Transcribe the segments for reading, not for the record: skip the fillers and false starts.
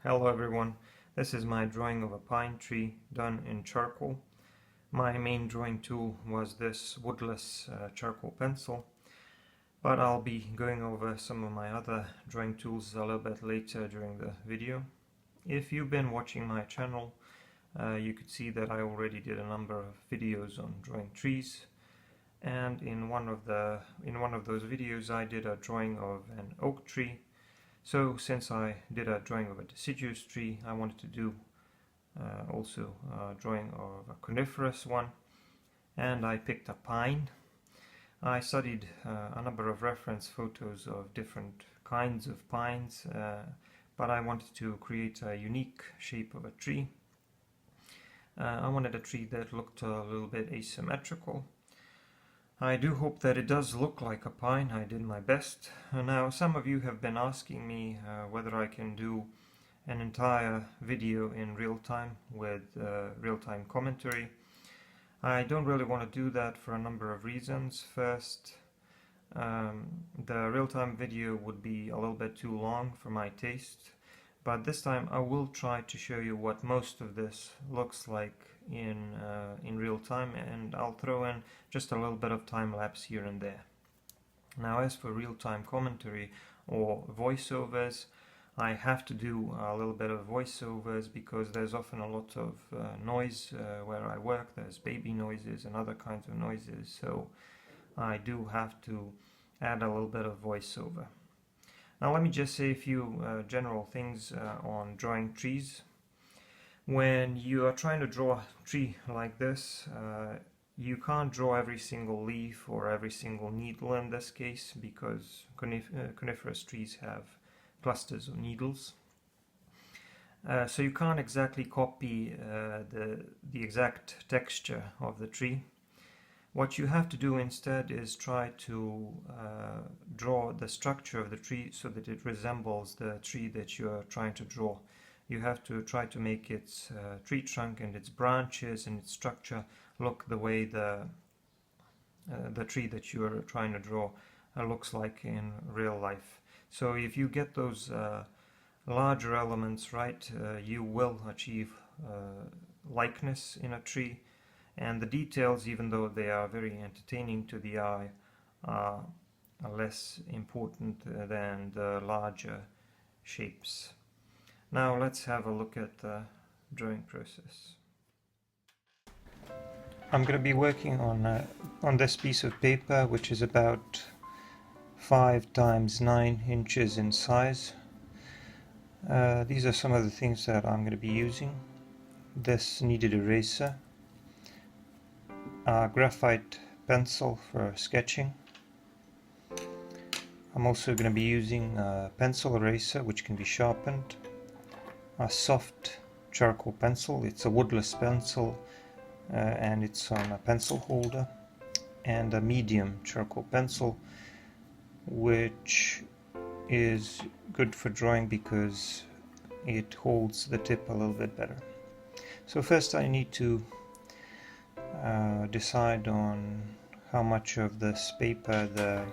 Hello everyone, this is my drawing of a pine tree done in charcoal. My main drawing tool was this woodless charcoal pencil, but I'll be going over some of my other drawing tools a little bit later during the video. If you've been watching my channel, you could see that I already did a number of videos on drawing trees, and in one of those videos I did a drawing of an oak tree. So since I did a drawing of a deciduous tree, I wanted to do also a drawing of a coniferous one, and I picked a pine. I studied a number of reference photos of different kinds of pines, but I wanted to create a unique shape of a tree. I wanted a tree that looked a little bit asymmetrical. I do hope that it does look like a pine. I did my best. Now, some of you have been asking me whether I can do an entire video in real time with real-time commentary. I don't really want to do that for a number of reasons. First, the real-time video would be a little bit too long for my taste, but this time I will try to show you what most of this looks like in real time, and I'll throw in just a little bit of time lapse here and there. Now, as for real-time commentary or voiceovers, I have to do a little bit of voiceovers because there's often a lot of noise where I work. There's baby noises and other kinds of noises, so I do have to add a little bit of voiceover. Now let me just say a few general things on drawing trees. When you are trying to draw a tree like this, you can't draw every single leaf or every single needle in this case, because coniferous trees have clusters of needles. So you can't exactly copy the exact texture of the tree. What you have to do instead is try to draw the structure of the tree so that it resembles the tree that you are trying to draw. You have to try to make its tree trunk and its branches and its structure look the way the tree that you are trying to draw looks like in real life. So if you get those larger elements right, you will achieve likeness in a tree, and the details, even though they are very entertaining to the eye, are less important than the larger shapes. Now let's have a look at the drawing process. I'm going to be working on this piece of paper, which is about 5 times 9 inches in size. These are some of the things that I'm going to be using. This kneaded eraser, a graphite pencil for sketching. I'm also going to be using a pencil eraser which can be sharpened, a soft charcoal pencil, it's a woodless pencil and it's on a pencil holder, and a medium charcoal pencil which is good for drawing because it holds the tip a little bit better. So first I need to decide on how much of this paper the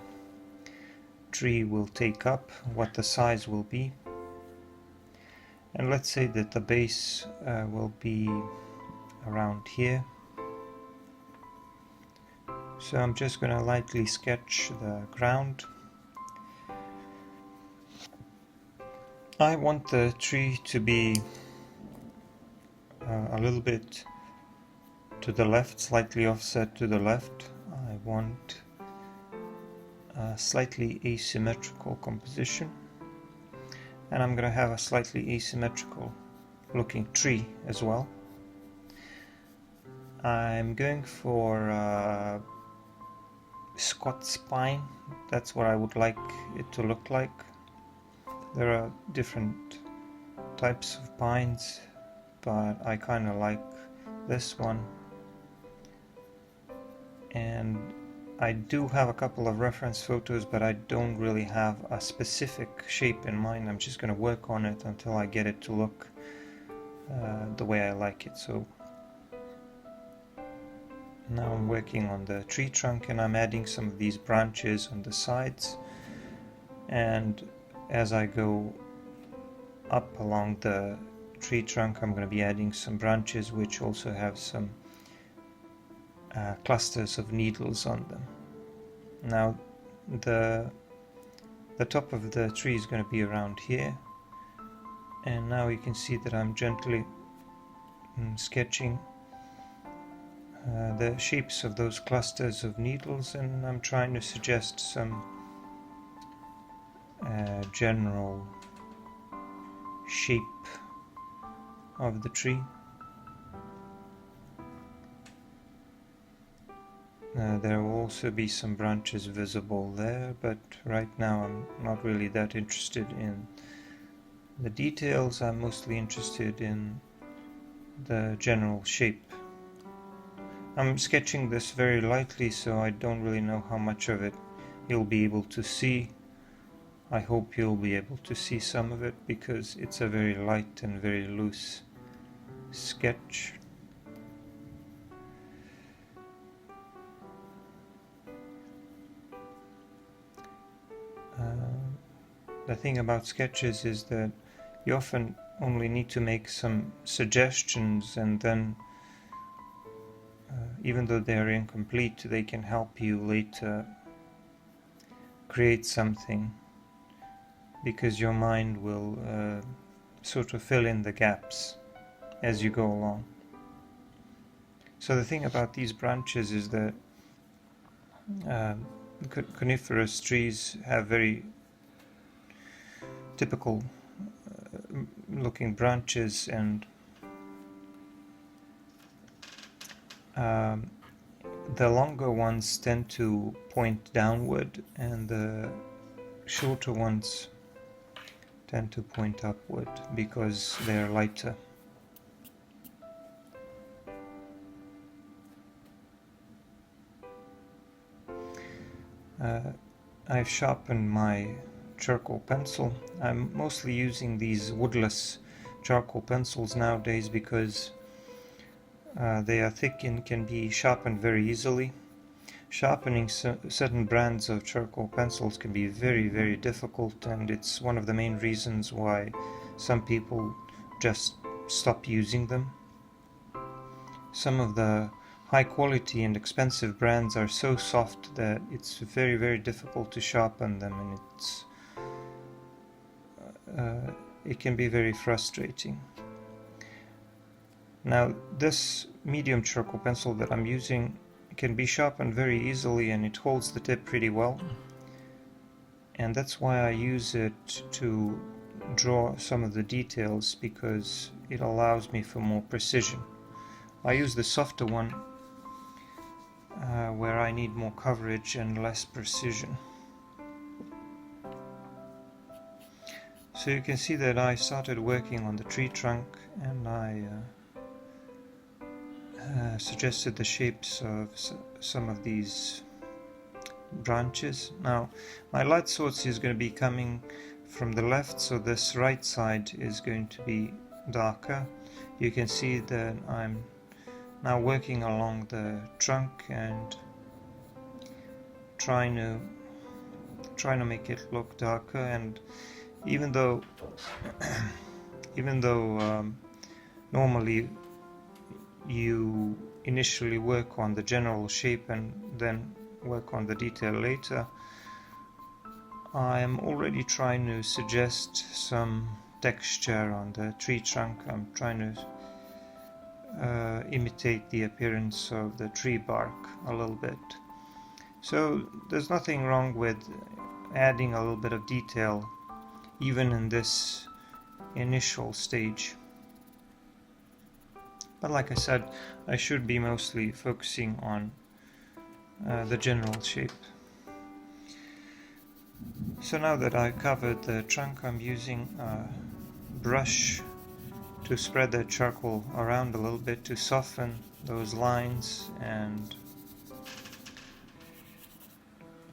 tree will take up, what the size will be, and let's say that the base will be around here. So I'm just going to lightly sketch the ground. I want the tree to be a little bit to the left, slightly offset to the left. I want a slightly asymmetrical composition, and I'm going to have a slightly asymmetrical looking tree as well. I'm going for a Scots pine. That's what I would like it to look like. There are different types of pines, but I kind of like this one. And I do have a couple of reference photos, but I don't really have a specific shape in mind. I'm just going to work on it until I get it to look the way I like it. So now I'm working on the tree trunk, and I'm adding some of these branches on the sides, and as I go up along the tree trunk I'm going to be adding some branches which also have some clusters of needles on them. Now the top of the tree is going to be around here, and now you can see that I'm gently sketching the shapes of those clusters of needles, and I'm trying to suggest some general shape of the tree. There will also be some branches visible there, but right now I'm not really that interested in the details. I'm mostly interested in the general shape. I'm sketching this very lightly, so I don't really know how much of it you'll be able to see. I hope you'll be able to see some of it because it's a very light and very loose sketch. The thing about sketches is that you often only need to make some suggestions, and then even though they are incomplete, they can help you later create something, because your mind will sort of fill in the gaps as you go along. So the thing about these branches is that coniferous trees have very typical looking branches, and the longer ones tend to point downward and the shorter ones tend to point upward because they're lighter. I've sharpened my charcoal pencil. I'm mostly using these woodless charcoal pencils nowadays because they are thick and can be sharpened very easily. Sharpening certain brands of charcoal pencils can be very, very difficult, and it's one of the main reasons why some people just stop using them. Some of the high quality and expensive brands are so soft that it's very, very difficult to sharpen them, and it can be very frustrating. Now, this medium charcoal pencil that I'm using can be sharpened very easily, and it holds the tip pretty well, and that's why I use it to draw some of the details, because it allows me for more precision. I use the softer one where I need more coverage and less precision. So you can see that I started working on the tree trunk, and I suggested the shapes of some of these branches. Now my light source is going to be coming from the left, so this right side is going to be darker. You can see that I'm now working along the trunk and trying to make it look darker, and even though normally you initially work on the general shape and then work on the detail later, I am already trying to suggest some texture on the tree trunk. I'm trying to imitate the appearance of the tree bark a little bit. So there's nothing wrong with adding a little bit of detail even in this initial stage. But like I said, I should be mostly focusing on the general shape. So now that I've covered the trunk, I'm using a brush to spread the charcoal around a little bit to soften those lines and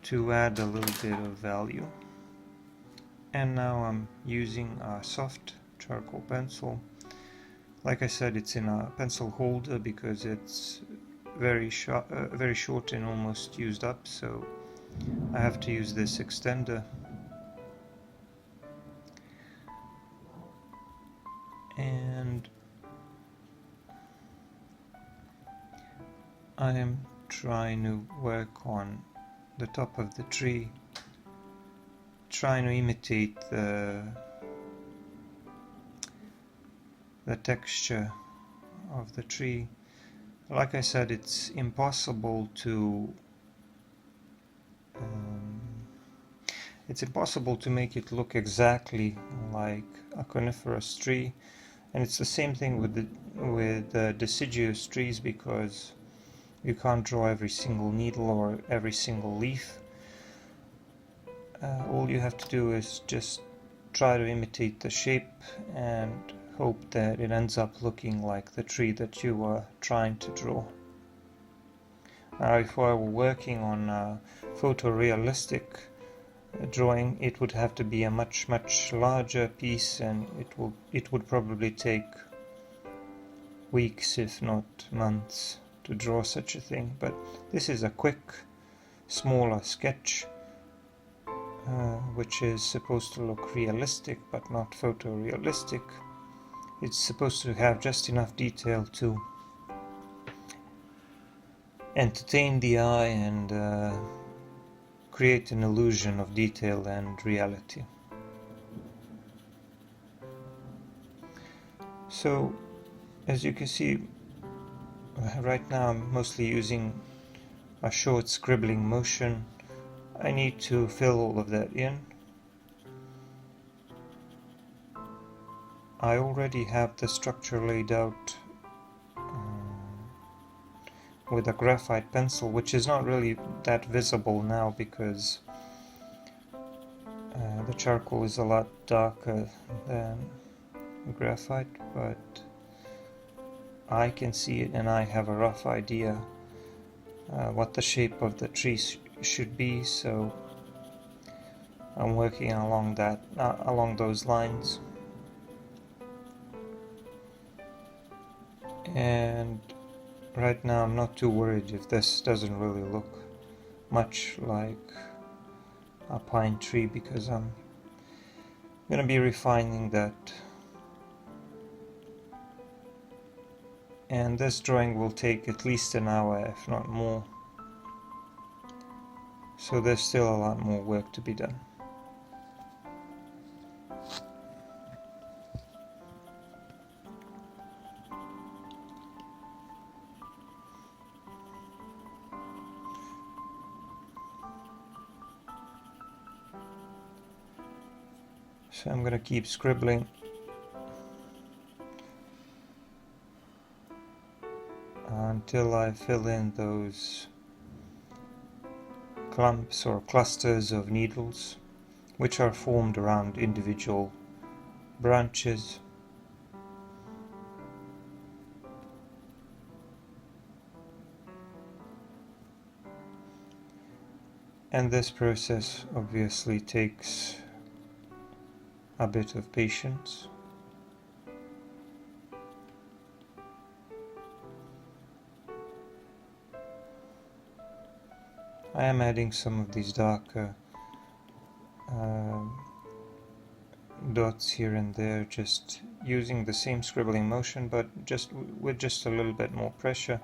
to add a little bit of value. And now I'm using a soft charcoal pencil. Like I said, it's in a pencil holder because it's very short and almost used up, so I have to use this extender. and I am trying to work on the top of the tree, trying to imitate the texture of the tree. Like I said, it's impossible to make it look exactly like a coniferous tree, and it's the same thing with the deciduous trees, because you can't draw every single needle or every single leaf. All you have to do is just try to imitate the shape and hope that it ends up looking like the tree that you were trying to draw. Now, if I were working on a photorealistic drawing, it would have to be a much larger piece, and it would probably take weeks, if not months, to draw such a thing. But this is a quick, smaller sketch, which is supposed to look realistic but not photorealistic. It's supposed to have just enough detail to entertain the eye and create an illusion of detail and reality. So, as you can see, right now I'm mostly using a short scribbling motion. I need to fill all of that in. I already have the structure laid out with a graphite pencil, which is not really that visible now because the charcoal is a lot darker than graphite, but I can see it and I have a rough idea what the shape of the tree should be, so I'm working along those lines. And right now I'm not too worried if this doesn't really look much like a pine tree, because I'm going to be refining that. And this drawing will take at least an hour, if not more. So there's still a lot more work to be done. So I'm going to keep scribbling until I fill in those clumps or clusters of needles which are formed around individual branches. And this process obviously takes a bit of patience. I am adding some of these darker dots here and there, just using the same scribbling motion, but with just a little bit more pressure,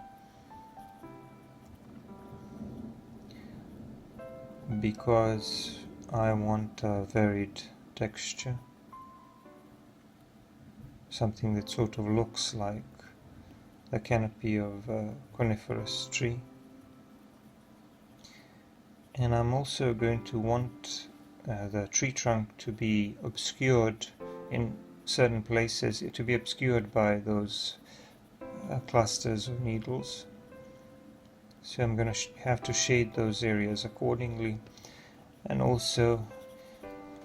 because I want a varied texture, something that sort of looks like the canopy of a coniferous tree. And I'm also going to want the tree trunk to be obscured in certain places, to be obscured by those clusters of needles. So I'm going to have to shade those areas accordingly, and also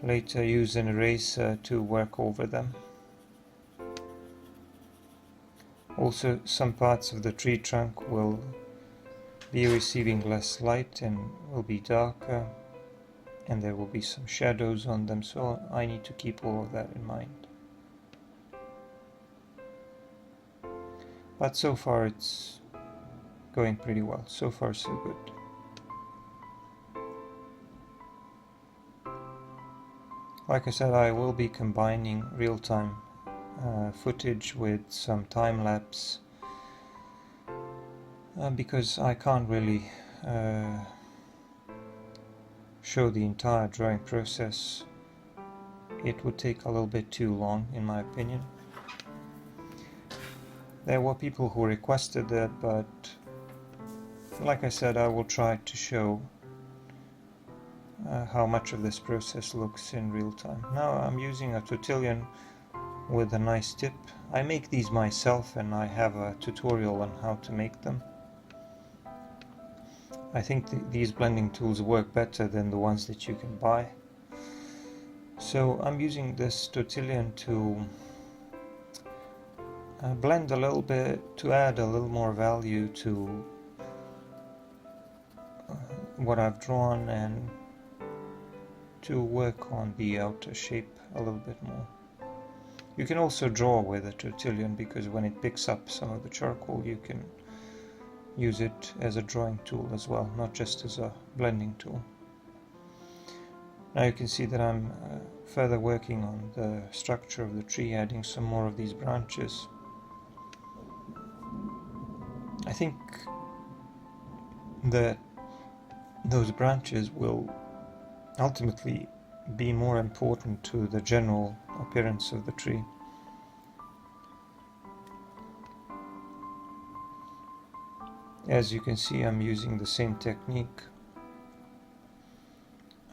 later use an eraser to work over them. Also, some parts of the tree trunk will be receiving less light and will be darker, and there will be some shadows on them, so I need to keep all of that in mind. But so far it's going pretty well. So far so good. Like I said, I will be combining real-time footage with some time-lapse because I can't really show the entire drawing process. It would take a little bit too long, in my opinion. There were people who requested that, but like I said, I will try to show how much of this process looks in real time. Now I'm using a tortillon with a nice tip. I make these myself and I have a tutorial on how to make them. I think these blending tools work better than the ones that you can buy. So I'm using this tortillon to blend a little bit, to add a little more value to what I've drawn and to work on the outer shape a little bit more. You can also draw with a tortillon because when it picks up some of the charcoal you can use it as a drawing tool as well, not just as a blending tool. Now you can see that I'm further working on the structure of the tree, adding some more of these branches. I think that those branches will ultimately be more important to the general appearance of the tree. As you can see, I'm using the same technique.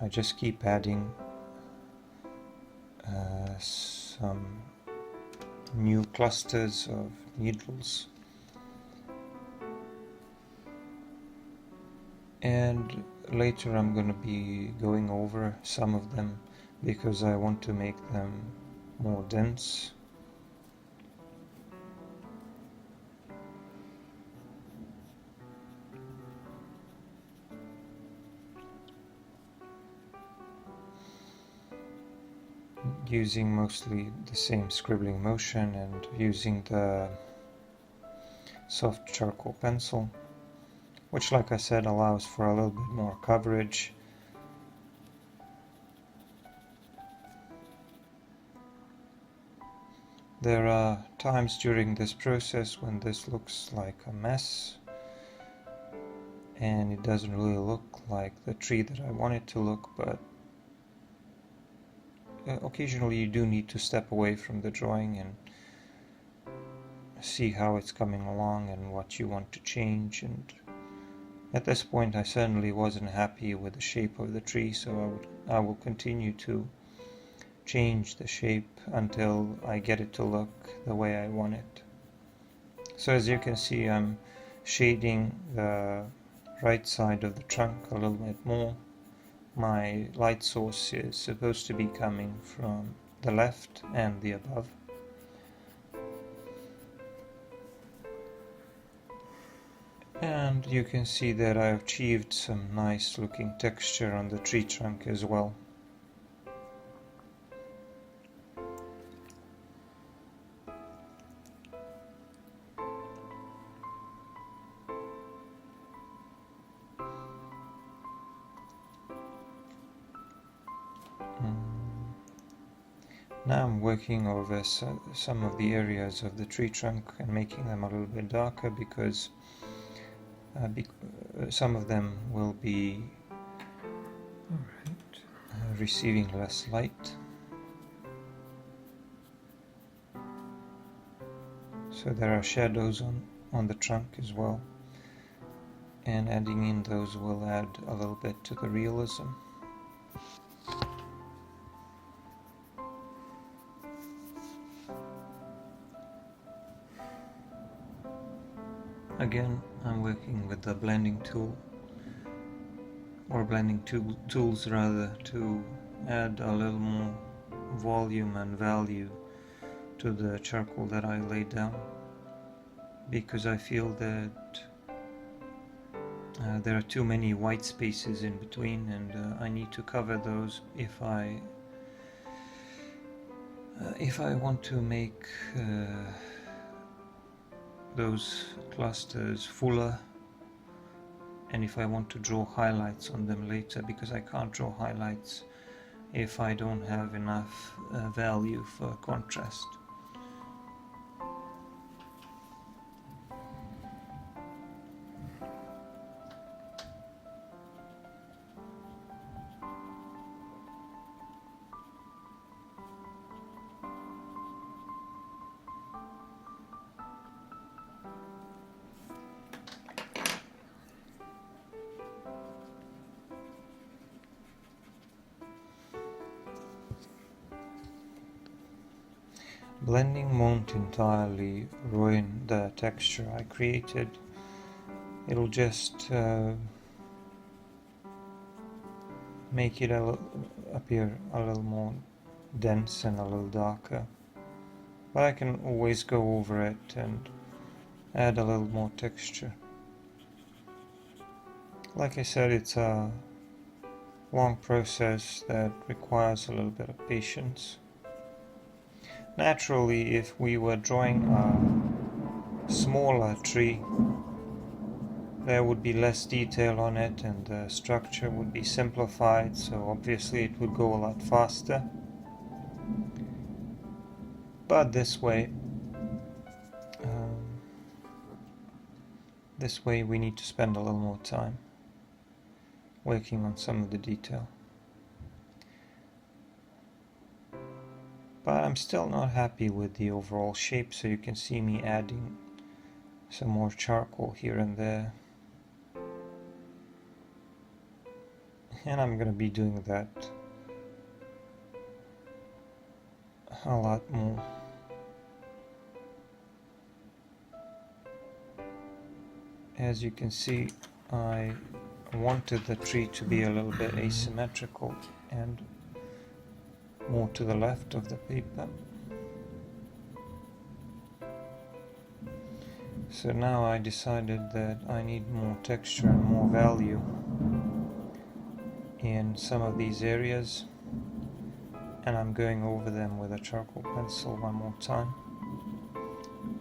I just keep adding some new clusters of needles, and later I'm going to be going over some of them because I want to make them more dense. Using mostly the same scribbling motion and using the soft charcoal pencil, which, like I said, allows for a little bit more coverage. There are times during this process when this looks like a mess and it doesn't really look like the tree that I want it to look, but occasionally you do need to step away from the drawing and see how it's coming along and what you want to change. And at this point I certainly wasn't happy with the shape of the tree, so I will continue to change the shape until I get it to look the way I want it. So as you can see, I'm shading the right side of the trunk a little bit more. My light source is supposed to be coming from the left and the above. And you can see that I've achieved some nice looking texture on the tree trunk as well. Now I'm working over some of the areas of the tree trunk and making them a little bit darker because some of them will be receiving less light. So there are shadows on the trunk as well, and adding in those will add a little bit to the realism. Again, I'm working with the blending tool, or blending tools rather, to add a little more volume and value to the charcoal that I laid down, because I feel that there are too many white spaces in between, and I need to cover those if I want to make those clusters fuller, and if I want to draw highlights on them later, because I can't draw highlights if I don't have enough value for contrast. Blending won't entirely ruin the texture I created. It'll just make it appear a little more dense and a little darker. But I can always go over it and add a little more texture. Like I said, it's a long process that requires a little bit of patience. Naturally, if we were drawing a smaller tree, there would be less detail on it and the structure would be simplified, so obviously it would go a lot faster. But this way we need to spend a little more time working on some of the detail. But I'm still not happy with the overall shape, so you can see me adding some more charcoal here and there. And I'm going to be doing that a lot more. As you can see, I wanted the tree to be a little bit asymmetrical and more to the left of the paper. So now I decided that I need more texture and more value in some of these areas, and I'm going over them with a charcoal pencil one more time.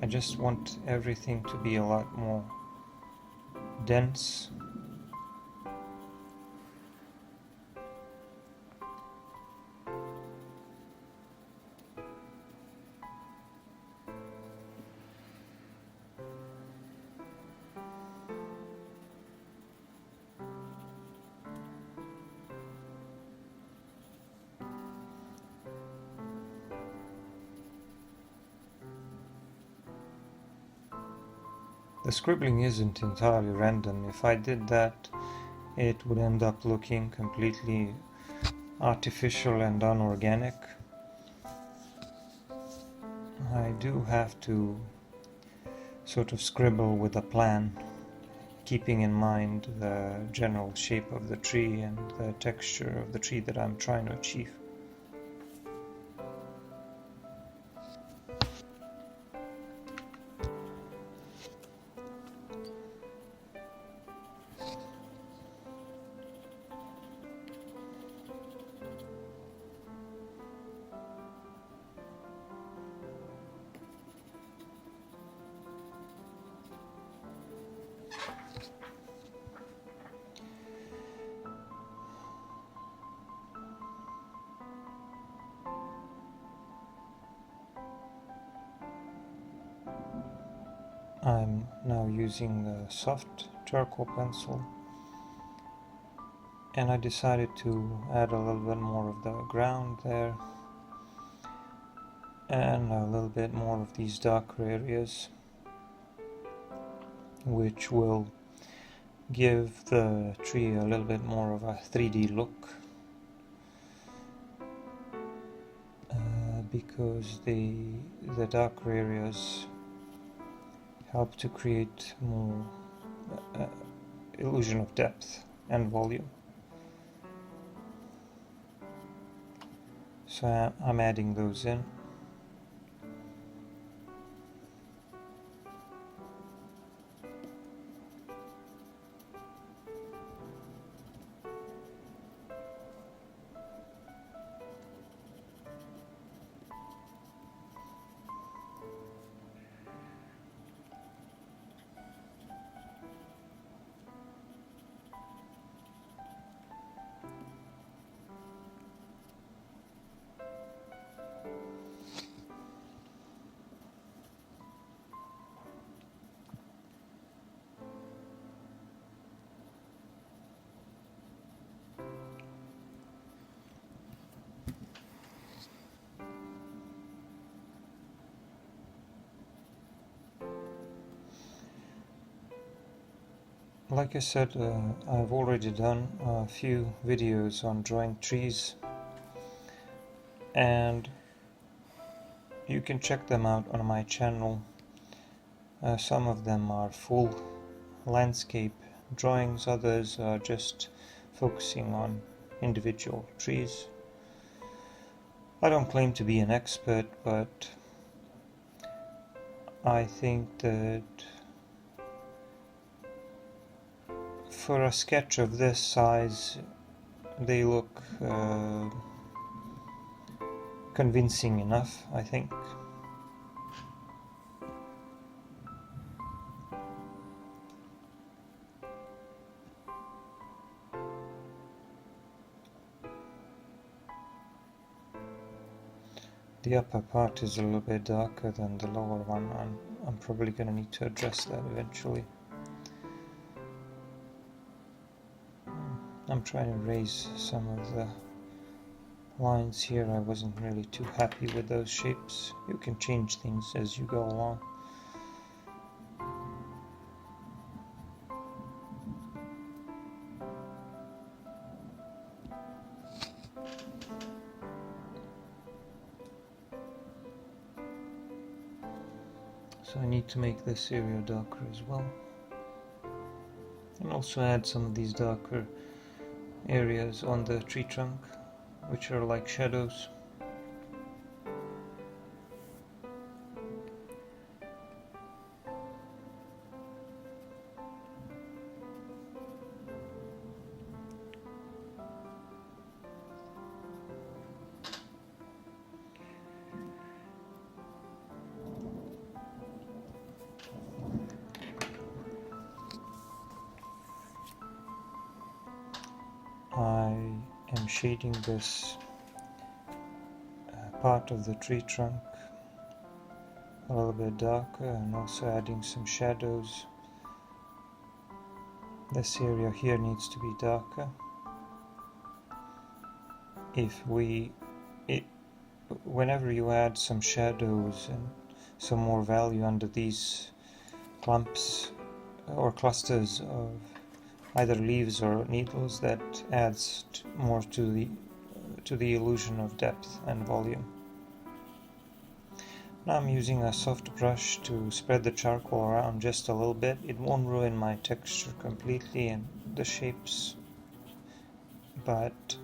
I just want everything to be a lot more dense. The scribbling isn't entirely random. If I did that, it would end up looking completely artificial and unorganic. I do have to sort of scribble with a plan, keeping in mind the general shape of the tree and the texture of the tree that I'm trying to achieve. I'm now using a soft charcoal pencil, and I decided to add a little bit more of the ground there and a little bit more of these darker areas, which will give the tree a little bit more of a 3D look, because the darker areas help to create more illusion of depth and volume. So I'm adding those in. Like I said, I've already done a few videos on drawing trees, and you can check them out on my channel. Some of them are full landscape drawings, others are just focusing on individual trees. I don't claim to be an expert, but I think that for a sketch of this size they look convincing enough, I think. The upper part is a little bit darker than the lower one, and I'm probably going to need to address that eventually. I'm trying to raise some of the lines here. I wasn't really too happy with those shapes. You can change things as you go along. So I need to make this area darker as well, and also add some of these darker areas on the tree trunk, which are like shadows. I am shading this part of the tree trunk a little bit darker, and also adding some shadows. This area here needs to be darker. Whenever you add some shadows and some more value under these clumps or clusters of either leaves or needles, that adds more to the illusion of depth and volume. Now I'm using a soft brush to spread the charcoal around just a little bit. It won't ruin my texture completely and the shapes, but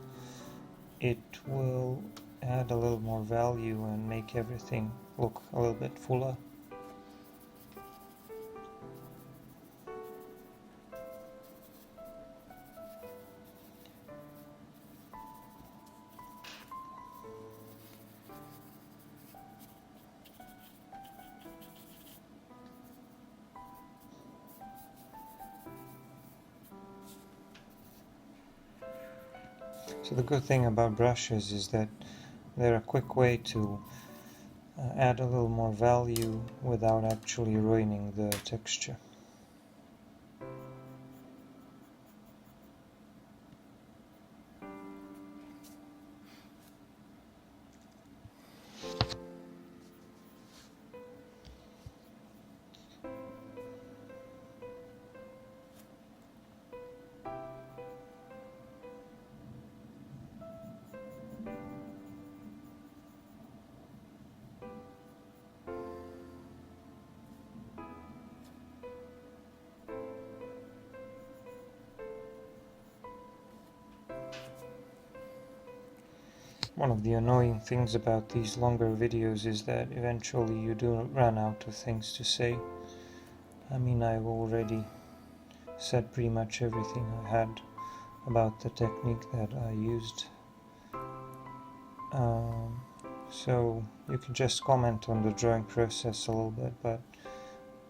it will add a little more value and make everything look a little bit fuller. So the good thing about brushes is that they're a quick way to add a little more value without actually ruining the texture. One of the annoying things about these longer videos is that eventually you do run out of things to say. I mean, I've already said pretty much everything I had about the technique that I used. So you can just comment on the drawing process a little bit, but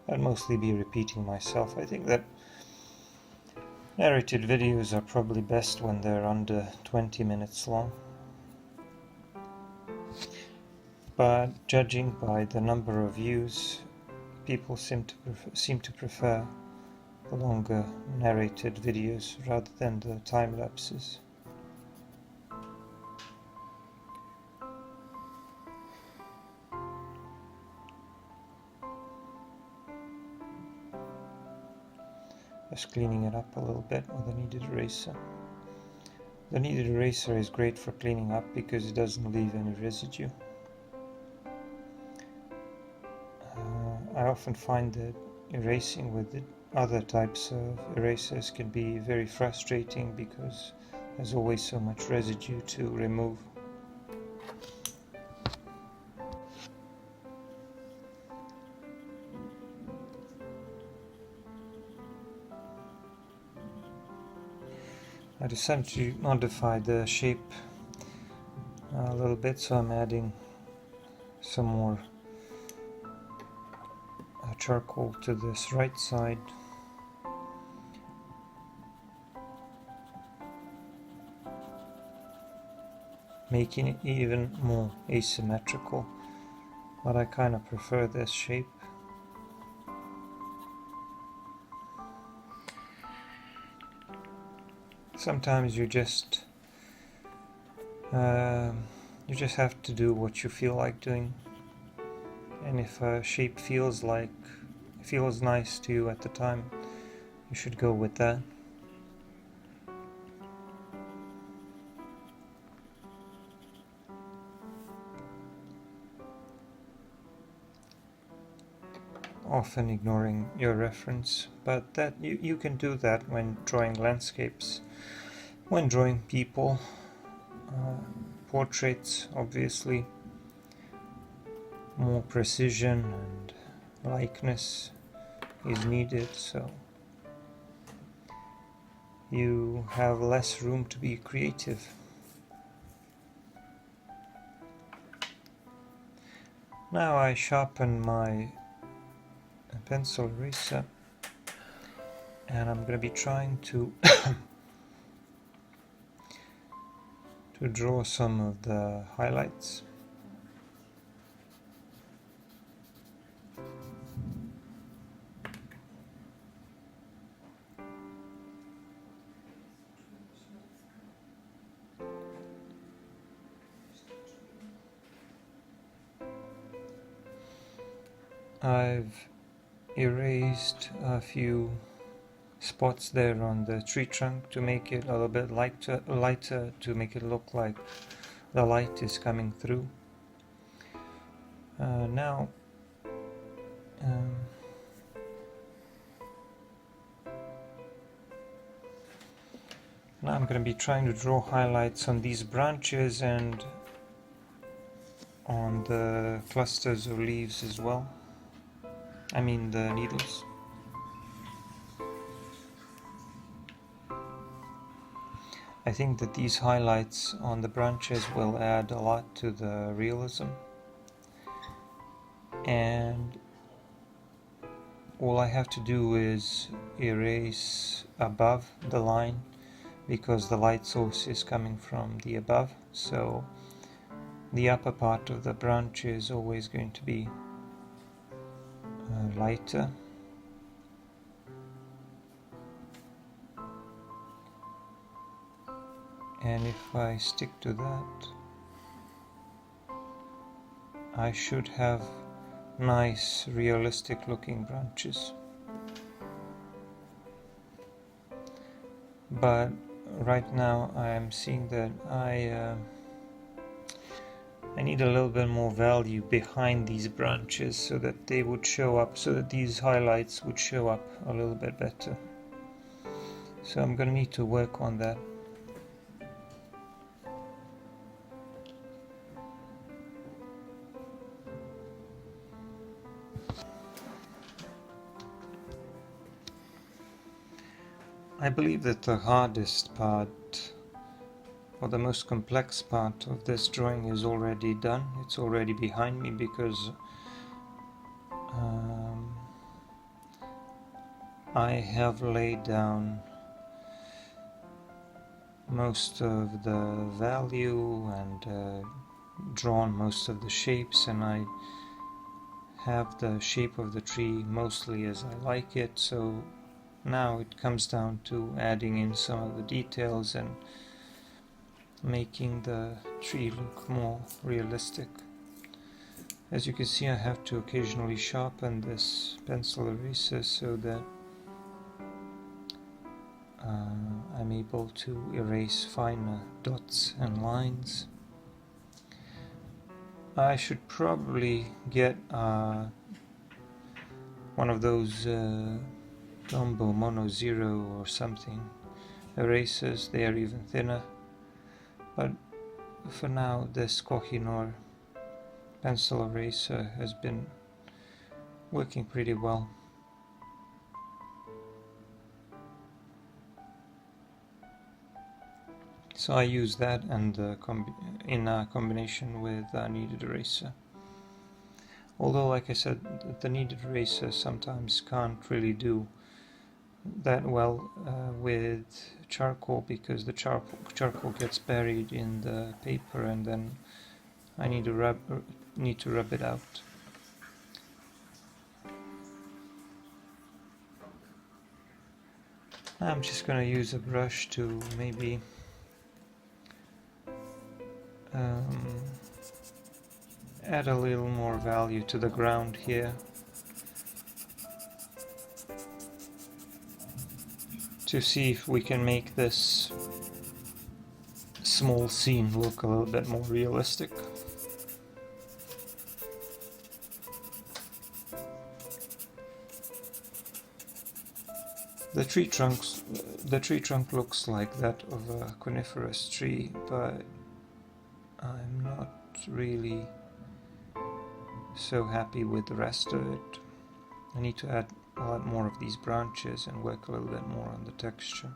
I'd mostly be repeating myself. I think that narrated videos are probably best when they're under 20 minutes long. But judging by the number of views, people seem to prefer the longer narrated videos rather than the time lapses. Just cleaning it up a little bit with a kneaded eraser. The kneaded eraser is great for cleaning up because it doesn't leave any residue. I often find that erasing with the other types of erasers can be very frustrating because there's always so much residue to remove. I decided to modify the shape a little bit, so I'm adding some more charcoal to this right side. Making it even more asymmetrical, but I kind of prefer this shape. Sometimes you just have to do what you feel like doing, and if a shape feels nice to you at the time, you should go with that. Often ignoring your reference, but that you can do that when drawing landscapes, when drawing people, portraits. Obviously more precision and likeness is needed, so you have less room to be creative. Now I sharpen my pencil eraser, and I'm going to be trying to to draw some of the highlights. I've erased a few spots there on the tree trunk to make it a little bit lighter, to make it look like the light is coming through. Now I'm going to be trying to draw highlights on these branches and on the clusters of leaves as well. I mean the needles. I think that these highlights on the branches will add a lot to the realism, and all I have to do is erase above the line, because the light source is coming from the above, so the upper part of the branch is always going to be lighter. And if I stick to that, I should have nice realistic looking branches. But right now I am seeing that I need a little bit more value behind these branches so that they would show up, so that these highlights would show up a little bit better. So I'm going to need to work on that. I believe that the hardest part, or the most complex part of this drawing, is already done. It's already behind me, because I have laid down most of the value and drawn most of the shapes, and I have the shape of the tree mostly as I like it. So now it comes down to adding in some of the details and making the tree look more realistic. As you can see, I have to occasionally sharpen this pencil eraser so that I'm able to erase finer dots and lines. I should probably get a one of those Tombow Mono Zero or something erasers. They are even thinner, but for now this Kohinoor pencil eraser has been working pretty well. So I use that and in combination with a kneaded eraser. Although, like I said, the kneaded eraser sometimes can't really do that well with charcoal, because the charcoal gets buried in the paper, and then I need to rub it out. I'm just gonna use a brush to maybe add a little more value to the ground here, to see if we can make this small scene look a little bit more realistic. The tree trunk looks like that of a coniferous tree, but I'm not really so happy with the rest of it. I need to add a lot more of these branches and work a little bit more on the texture.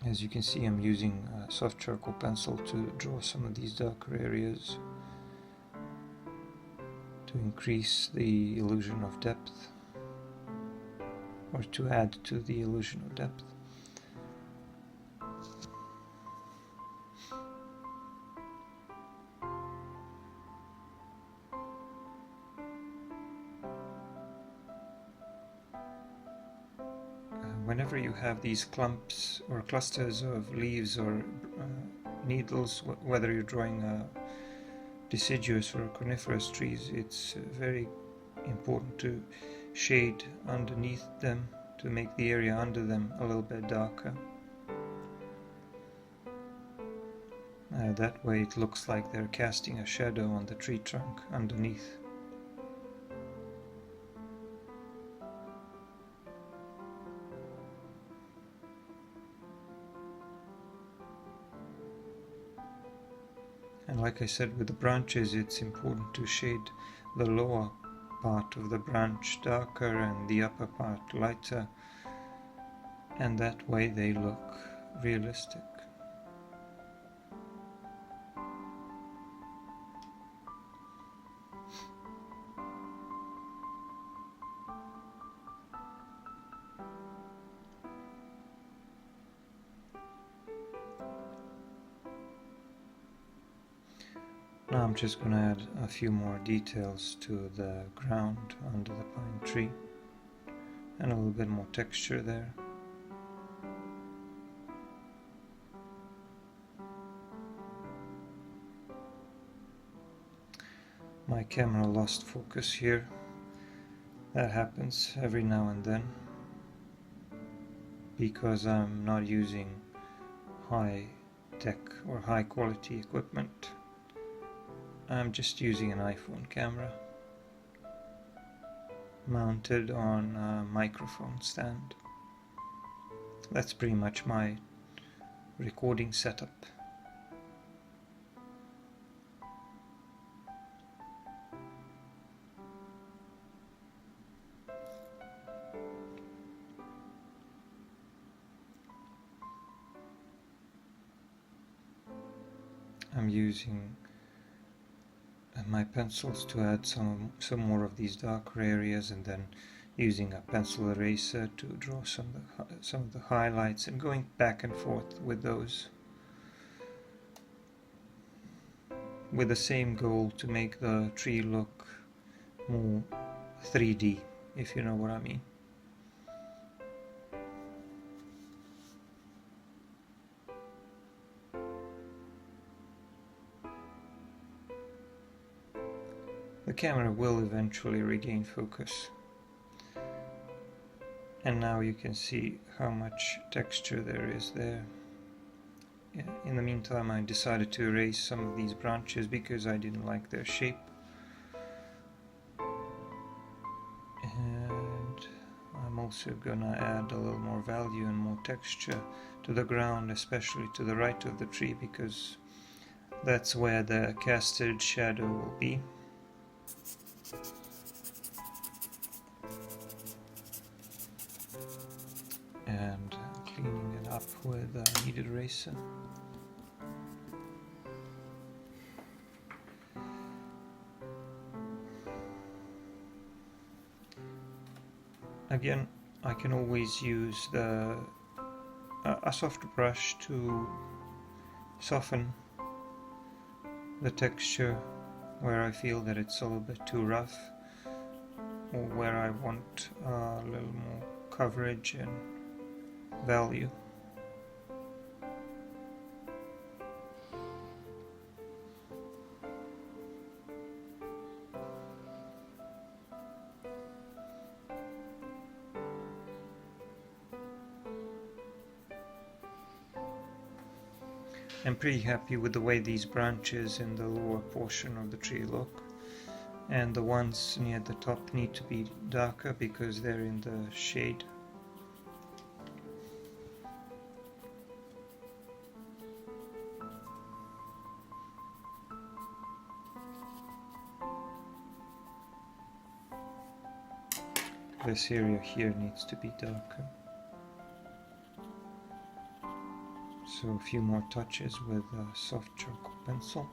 As you can see, I'm using a soft charcoal pencil to draw some of these darker areas to increase the illusion of depth, or to add to the illusion of depth. Whenever you have these clumps or clusters of leaves or needles, whether you're drawing deciduous or coniferous trees, it's very important to shade underneath them to make the area under them a little bit darker. That way it looks like they're casting a shadow on the tree trunk underneath. And like I said, with the branches, it's important to shade the lower part of the branch darker and the upper part lighter, and that way they look realistic. Now I'm just going to add a few more details to the ground under the pine tree, and a little bit more texture there. My camera lost focus here. That happens every now and then, because I'm not using high tech or high quality equipment. I'm just using an iPhone camera mounted on a microphone stand. That's pretty much my recording setup. I'm using my pencils to add some more of these darker areas, and then using a pencil eraser to draw some of the highlights, and going back and forth with those, with the same goal to make the tree look more 3D, if you know what I mean. The camera will eventually regain focus, and now you can see how much texture there is there. in the meantime I decided to erase some of these branches because I didn't like their shape. And I'm also gonna add a little more value and more texture to the ground, especially to the right of the tree, because that's where the casted shadow will be. And cleaning it up with a kneaded eraser. Again, I can always use a soft brush to soften the texture where I feel that it's a little bit too rough, or where I want a little more coverage and value. I'm pretty happy with the way these branches in the lower portion of the tree look, and the ones near the top need to be darker because they're in the shade. This area here needs to be darker. So a few more touches with a soft charcoal pencil.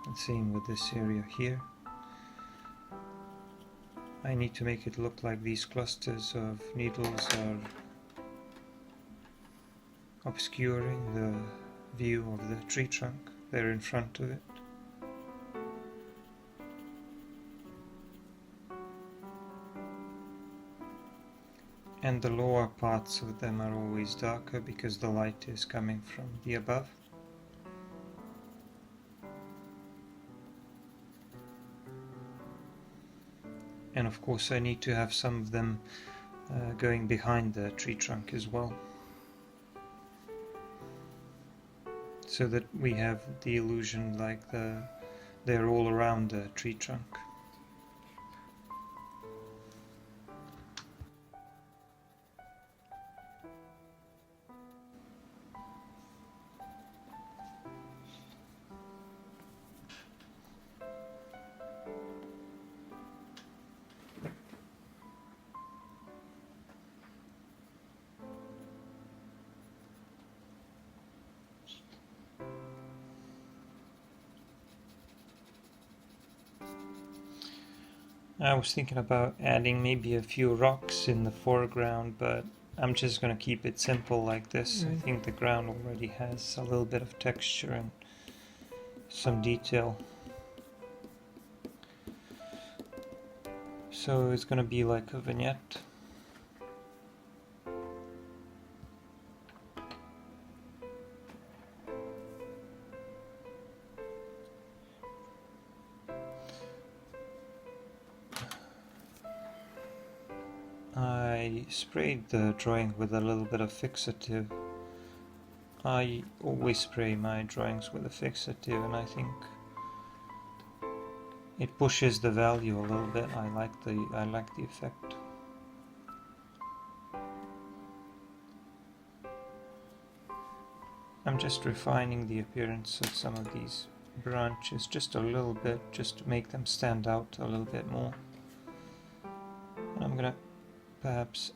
And same with this area here. I need to make it look like these clusters of needles are obscuring the view of the tree trunk. They're in front of it. And the lower parts of them are always darker because the light is coming from the above. And of course I need to have some of them going behind the tree trunk as well, so that we have the illusion like they're all around the tree trunk. I was thinking about adding maybe a few rocks in the foreground, but I'm just going to keep it simple like this. I think the ground already has a little bit of texture and some detail. So it's going to be like a vignette. I sprayed the drawing with a little bit of fixative. I always spray my drawings with a fixative, and I think it pushes the value a little bit. I like the effect. I'm just refining the appearance of some of these branches just a little bit, just to make them stand out a little bit more. And I'm gonna perhaps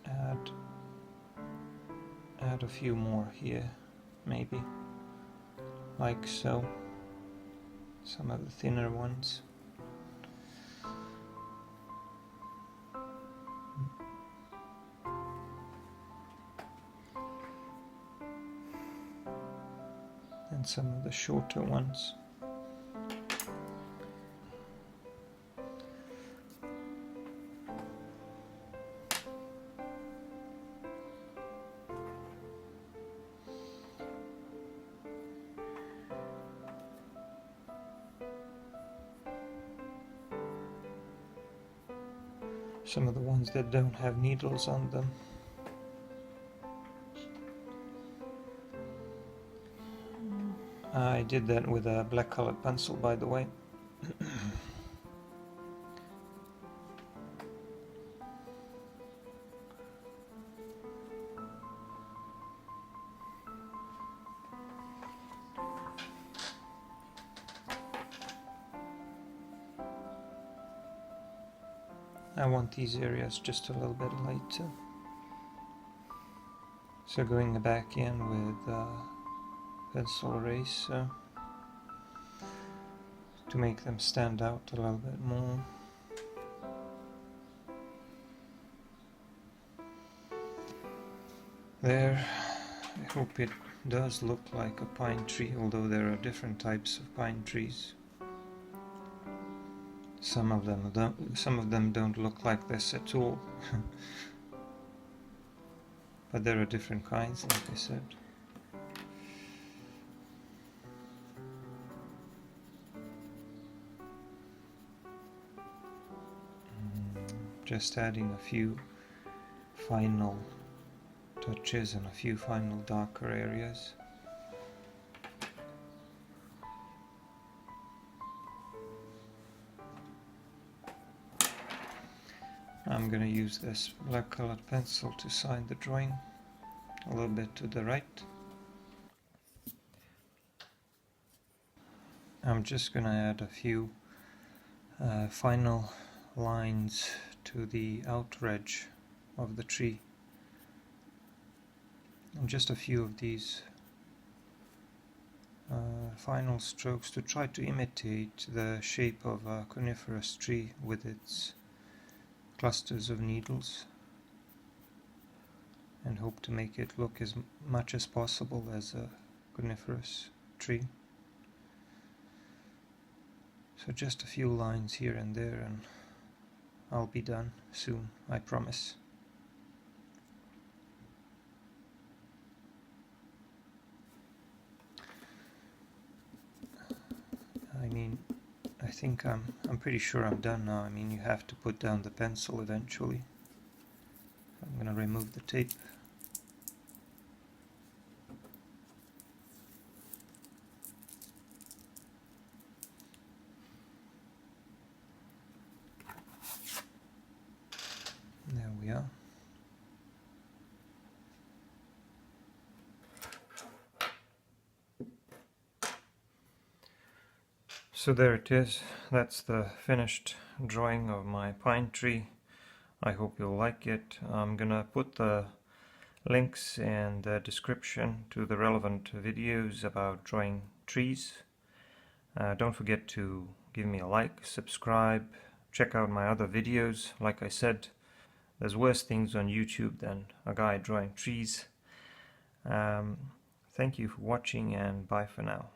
add a few more here, maybe, like so, some of the thinner ones. And some of the shorter ones. Some of the ones that don't have needles on them. I did that with a black colored pencil, by the way. I want these areas just a little bit lighter. So going back in with pencil eraser to make them stand out a little bit more. There, I hope it does look like a pine tree, although there are different types of pine trees. Some of them don't look like this at all. But there are different kinds, like I said. Just adding a few final touches and a few final darker areas. I'm going to use this black colored pencil to sign the drawing a little bit to the right. I'm just going to add a few final lines to the outer edge of the tree. And just a few of these final strokes to try to imitate the shape of a coniferous tree with its clusters of needles, and hope to make it look as much as possible as a coniferous tree. So just a few lines here and there and I'll be done soon, I promise. I mean, I think I'm pretty sure I'm done now. I mean, you have to put down the pencil eventually. I'm gonna remove the tape. There we are. So there it is. That's the finished drawing of my pine tree. I hope you'll like it. I'm gonna put the links in the description to the relevant videos about drawing trees. Don't forget to give me a like, subscribe, check out my other videos. Like I said, there's worse things on YouTube than a guy drawing trees. Thank you for watching and bye for now.